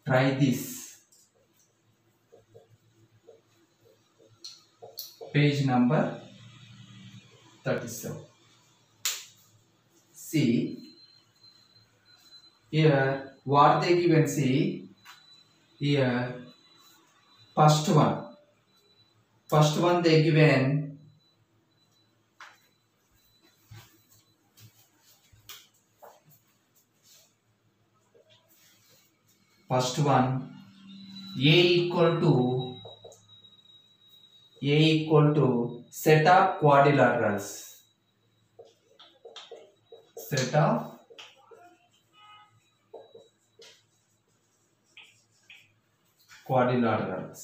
Try this. Page number 37. See here what they given. See here first one they given first one A equal to set of quadrilaterals. Set of quadrilaterals.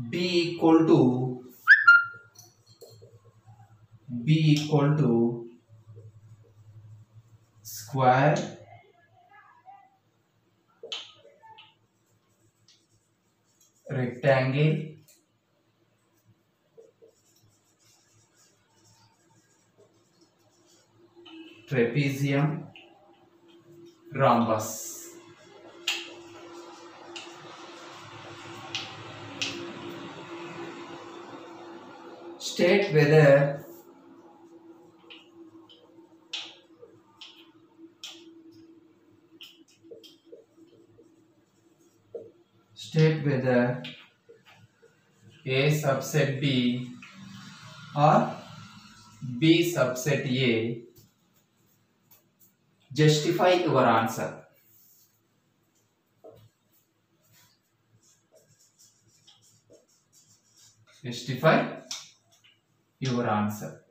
B equal to square rectangle trapezium rhombus. State whether A subset B or B subset A. Justify your answer. Justify your answer.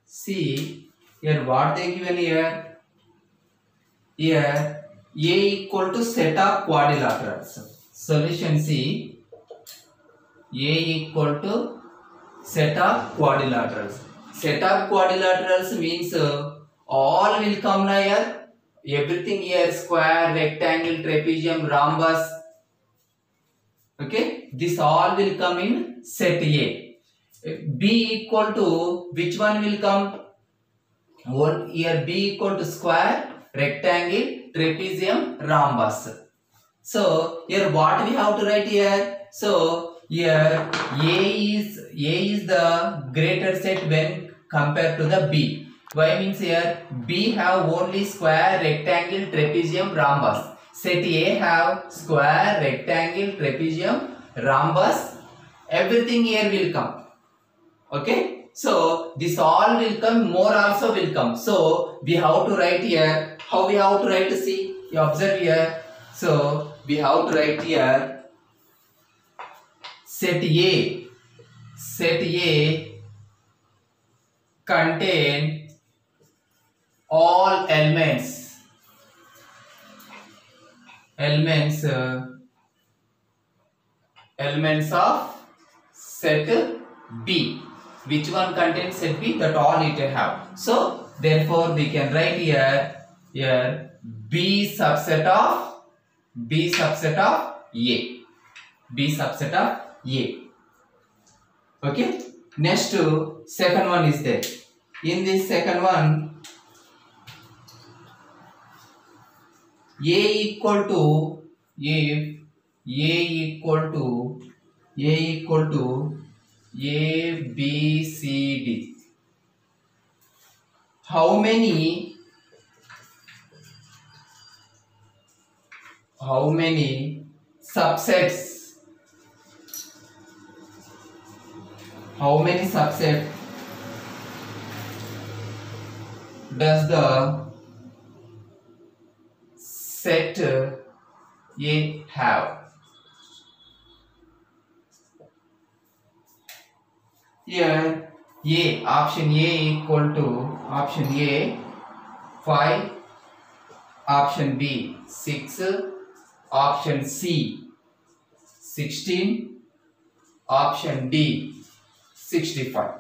See here what they given here. Here A equal to set of quadrilaterals. Solution C. A equal to set of quadrilaterals. Set of quadrilaterals means all will come here. Everything here square, rectangle, trapezium, rhombus. Okay, this all will come in set A. B equal to which one will come? One here B equal to square, rectangle, trapezium, rhombus. So here what we have to write here? So here A is the greater set when compared to the B. Why means here B have only square, rectangle, trapezium, rhombus. Set A have square, rectangle, trapezium, rhombus. Everything here will come. Okay. So this all will come. More also will come. So we have to write here. How we have to write? See, you observe here. So we have to write here. Set A contain all elements of set B. Which one contains set B? That all it have. So therefore we can write here B subset of A. B subset of A. Okay. Next second one is there. In this second one, A equal to A, B, C, D. How many subsets? How many subsets does the set A have? Here A, option A equal to option A 5, option B 6, option C 16, option D 65.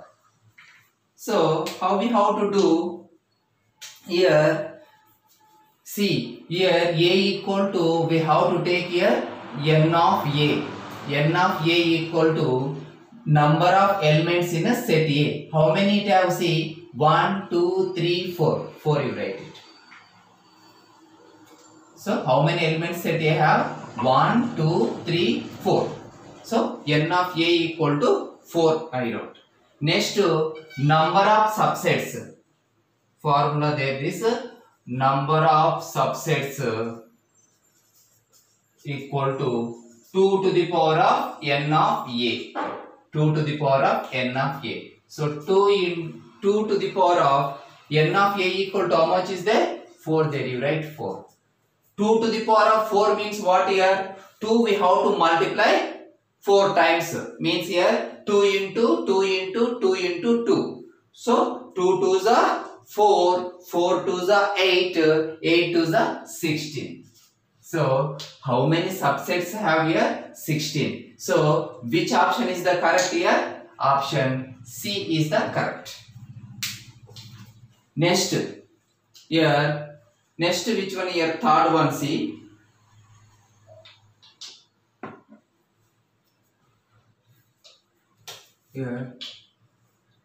So how we have to do here? See here A equal to, we have to take here n of A. N of A equal to number of elements in a set A. How many it have? See, 1, 2, 3, 4. 4 you write it. So how many elements set A have? 1, 2, 3, 4. So n of A equal to 4 I wrote. Next, number of subsets. Formula there is number of subsets equal to 2 to the power of n of A. 2 to the power of n of A. So 2 to the power of n of A equal to how much is there? 4 there, you write 4. 2 to the power of 4 means what here? 2 we have to multiply 4 times. Means here 2 into 2 into 2 into 2. So 2 2s are 4, 4 2s are 8, 8 2s are 16. So how many subsets have here? 16. So which option is the correct here? Option C is the correct. Next here. Next, which one here? Third one, see. Here,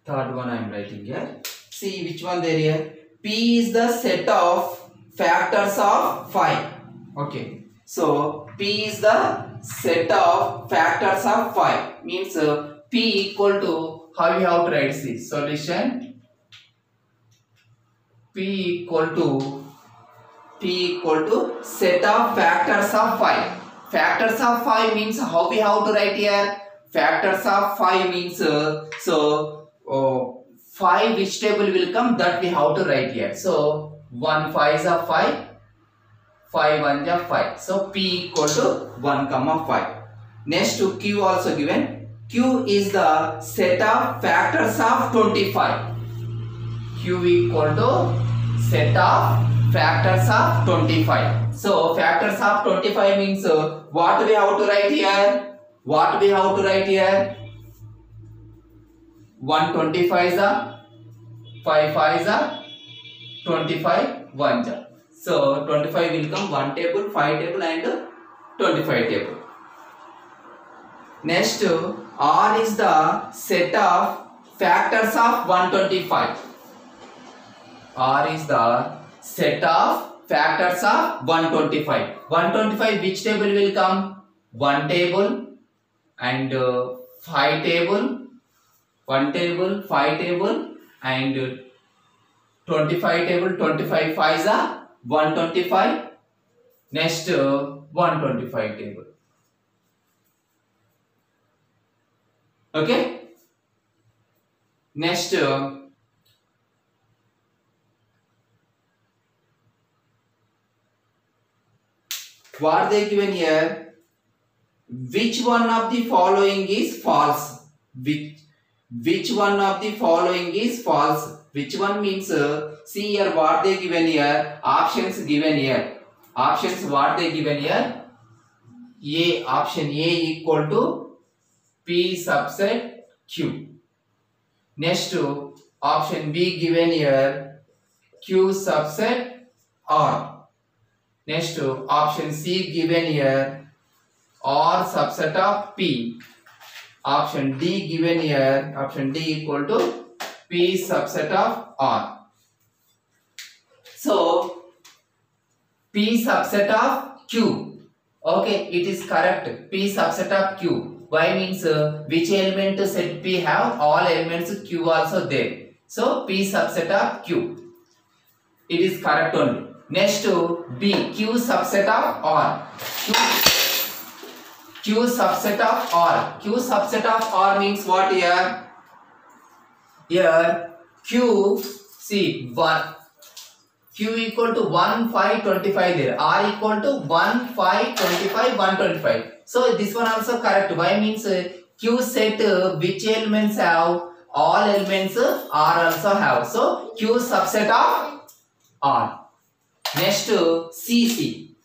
third one I am writing here. See which one there here. P is the set of factors of 5. Okay. So P is the set of factors of 5. Means P equal to, how you have to write this solution? P equal to set of factors of 5. Factors of 5 means how we have to write here? Factors of 5 means 5 which table will come, that we have to write here. So 1 5 is a 5, 5 1 is a 5. So P equal to 1 comma 5. Next to Q also given. Q is the set of factors of 25. Q equal to set of factors of 25. So factors of 25 means what we have to write here? What we have to write here? 125 is a 5 5 is a 25 1 is a. So 25 will come 1 table, 5 table and 25 table. Next, R is the set of factors of 125. R is the set of factors of 125. 125 which table will come? 1 table and 5 table. 1 table, 5 table and 25 table. 25 5 is a 125. Next 125 table. Okay. Next what they given here? Which one of the following is false? Which one of the following is false? Which one means see here what they given here? Options given here. Options what they given here? A, option A equal to P subset Q. Next to option B given here, Q subset R. Next to option C given here, R subset of P. Option D given here, option D equal to P subset of R. So P subset of Q. Okay, it is correct. P subset of Q. Y means which element set P have? All elements Q also there. So P subset of Q. It is correct only. Next to B, Q subset of R. Q subset of R. Q subset of R means what here? Here Q, see 1. Q equal to 1, 5, 25 there. R equal to 1, 5, 25, 125. So this one also correct. Y means Q set which elements have? All elements R also have. So Q subset of R. Next C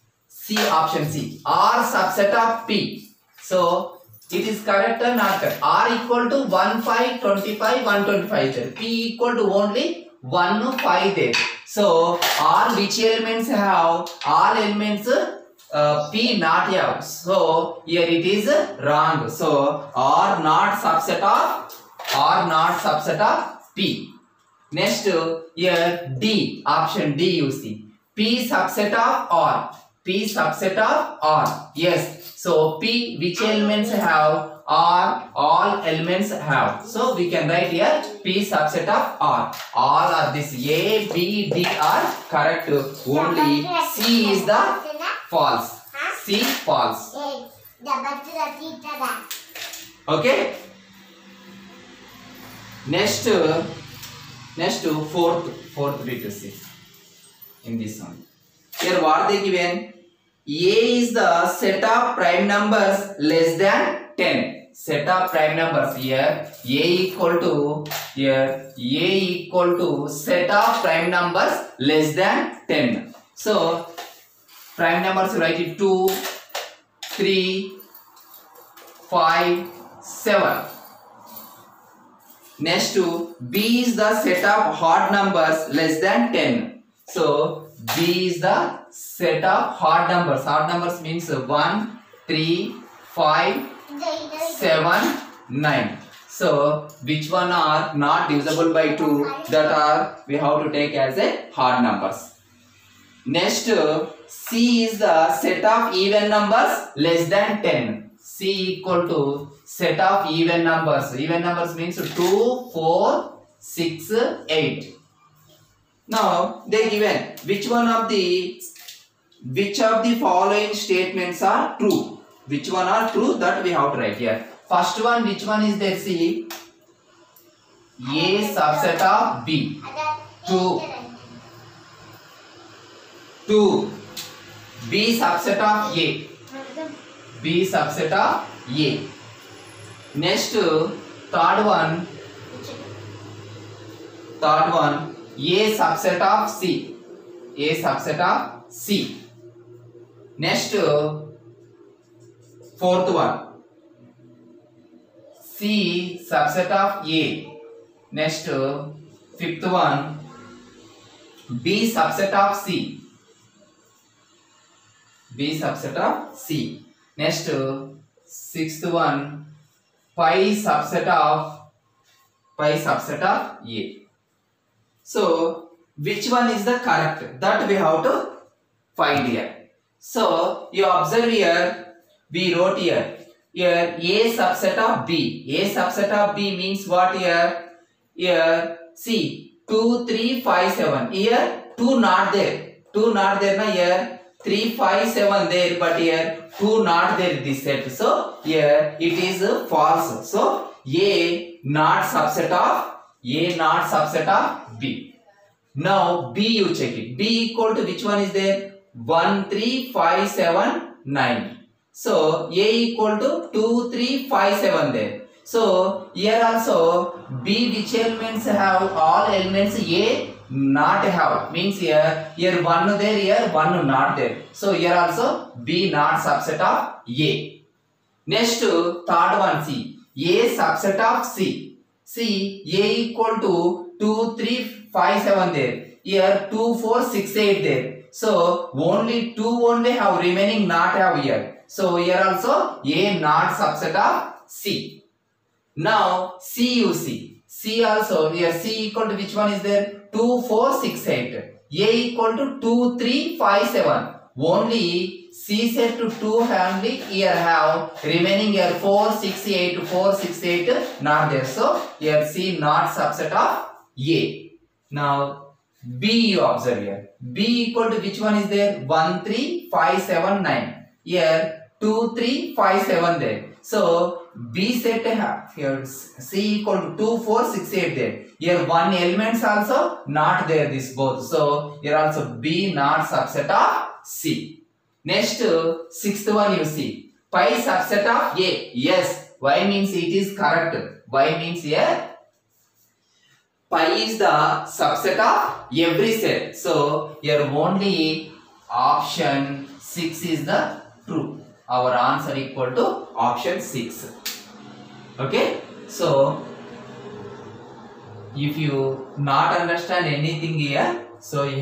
option C. R subset of P. So it is correct or not correct? R equal to 1, 5, 25, 125 there. P equal to only 1, 5 there. So R which elements have? All elements P not F. So here it is wrong. So R not subset of P. Next here D, option D you see. P subset of R. P subset of R. Yes. So P which elements have? R all elements have. So we can write here P subset of R. All are this A, B, D are correct. Only C is the false. C false. Okay. Next fourth bit you see in this one. Here what they given? A is the set of prime numbers less than 10. Set of prime numbers here A equal to set of prime numbers less than 10. So prime numbers you write it 2, 3, 5, 7. Next B is the set of odd numbers less than 10. So B is the set of odd numbers. Odd numbers means 1, 3, 5, 7, 9. So which one are not divisible by 2? That are we have to take as a odd numbers. Next C is the set of even numbers less than 10. C equal to set of even numbers. Even numbers means 2, 4, 6, 8. Now they given which of the following statements are true. Which one are true, that we have to write here. First one, which one is there? See, A subset of B. 2. B subset of A. B subset of A. Next, third one, A subset of C. A subset of C. Next, fourth one, C subset of A. Next, fifth one, B subset of C. B subset of C. Next, sixth one, pi subset of A. So which one is the correct? That we have to find here. So you observe here, we wrote here A subset of B. A subset of B means what here? Here see 2, 3, 5, 7. Here 2 not there. 2 not there na here. 3, 5, 7 there, but here 2 not there this set. So here it is false. So A not subset of B. Now B you check it. B equal to which one is there? 1, 3, 5, 7, 9. So A equal to 2, 3, 5, 7 there. So here also B which elements have? All elements A not have. Means here 1 there, here 1 not there. So here also B not subset of A. Next third one C. A subset of C. See A equal to 2, 3, 5, 7 there. Here 2, 4, 6, 8 there. So only 2 only have, remaining not have here. So here also A not subset of C. Now C you see. C also here C equal to which one is there? 2, 4, 6, 8. A equal to 2, 3, 5, 7. Only C set to 2 only here have, remaining here 4, 6, 8, 4, 6, 8 not there. So here C not subset of A. Now B you observe here. B equal to which one is there? 1, 3, 5, 7, 9. Here 2, 3, 5, 7 there. So B set here C equal to 2, 4, 6, 8 there. Here 1 elements also not there, this both. So here also B not subset of C. Next sixth one you see. Pi subset of A. Yes. Y means it is correct. Y means here pi is the subset of every set. So here only option 6 is the true. Our answer equal to option 6. Okay. So if you not understand anything here, so you